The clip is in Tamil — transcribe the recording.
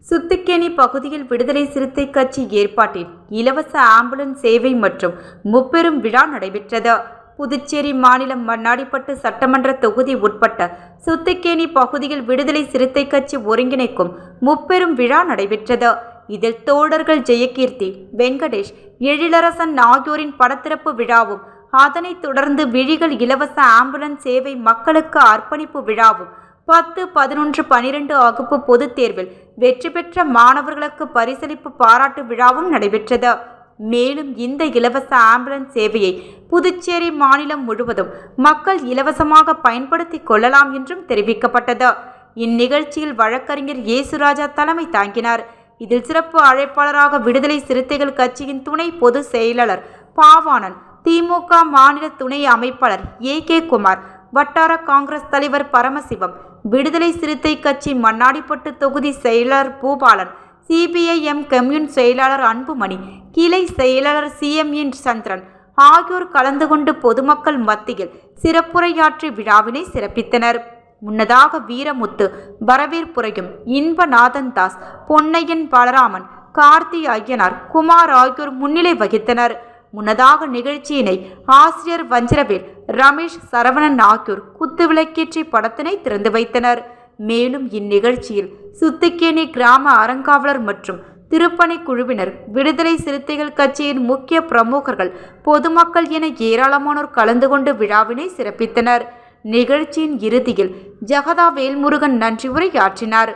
சுத்திக்கேணி பகுதியில் விடுதலை சிறுத்தை கட்சி ஏற்பாட்டில் இலவச ஆம்புலன்ஸ் சேவை மற்றும் முப்பெரும் விழா நடைபெற்றது. புதுச்சேரி மாநிலம் மண்ணாடிப்பட்டு சட்டமன்ற தொகுதி உட்பட்ட சுத்திக்கேணி பகுதியில் விடுதலை சிறுத்தை கட்சி ஒருங்கிணைக்கும் முப்பெரும் விழா நடைபெற்றது. இதில் தோழர்கள் ஜெயகீர்த்தி, வெங்கடேஷ், எழிலரசன் ஆகியோரின் படத்திறப்பு விழாவும், அதனைத் தொடர்ந்து விழிகள் இலவச ஆம்புலன்ஸ் சேவை மக்களுக்கு அர்ப்பணிப்பு விழாவும், 10, 11, 12 வகுப்பு பொதுத் தேர்வில் வெற்றி பெற்ற மாணவர்களுக்கு பரிசளிப்பு பாராட்டு விழாவும் நடைபெற்றது. மேலும் இந்த இலவச ஆம்புலன்ஸ் சேவையை புதுச்சேரி மாநிலம் முழுவதும் மக்கள் இலவசமாக பயன்படுத்திக் கொள்ளலாம் என்றும் தெரிவிக்கப்பட்டது. இந்நிகழ்ச்சியில் வழக்கறிஞர் ஏசுராஜா தலைமை தாங்கினார். இதில் சிறப்பு அழைப்பாளராக விடுதலை சிறுத்தைகள் கட்சியின் துணை பொதுச் செயலாளர் பாவாணன், திமுக மாநில துணை அமைப்பாளர் AK குமார், வட்டார காங்கிரஸ் தலைவர் பரமசிவம், விடுதலை சிறுத்தை கட்சி மண்ணாடிப்பட்டு தொகுதி செயலாளர் பூபாலன், CPIM கம்யூன் செயலாளர் அன்புமணி, கிளை செயலாளர் CMN சந்திரன் ஆகியோர் கலந்து கொண்டு பொதுமக்கள் மத்தியில் சிறப்புரையாற்றி விழாவினை சிறப்பித்தனர். முன்னதாக வீரமுத்து வரவேற்புரையும், இன்பநாதன் தாஸ், பொன்னையன் பலராமன், கார்த்தி ஐயனார், குமார் ஆகியோர் முன்னிலை வகித்தனர். முன்னதாக நிகழ்ச்சியினை ஆசிரியர் வஞ்சிரவேல், ரமேஷ், சரவணன் ஆகியோர் குத்துவிளக்கேற்றி படத்தினை திறந்து வைத்தனர். மேலும் இந்நிகழ்ச்சியில் சுத்திக்கேணி கிராம அறங்காவலர் மற்றும் திருப்பணி குழுவினர், விடுதலை சிறுத்தைகள் கட்சியின் முக்கிய பிரமுகர்கள், பொதுமக்கள் என ஏராளமானோர் கலந்து கொண்டு விழாவினை சிறப்பித்தனர். நிகழ்ச்சியின் இறுதியில் ஜெகதா வேல்முருகன் நன்றி உரையாற்றினார்.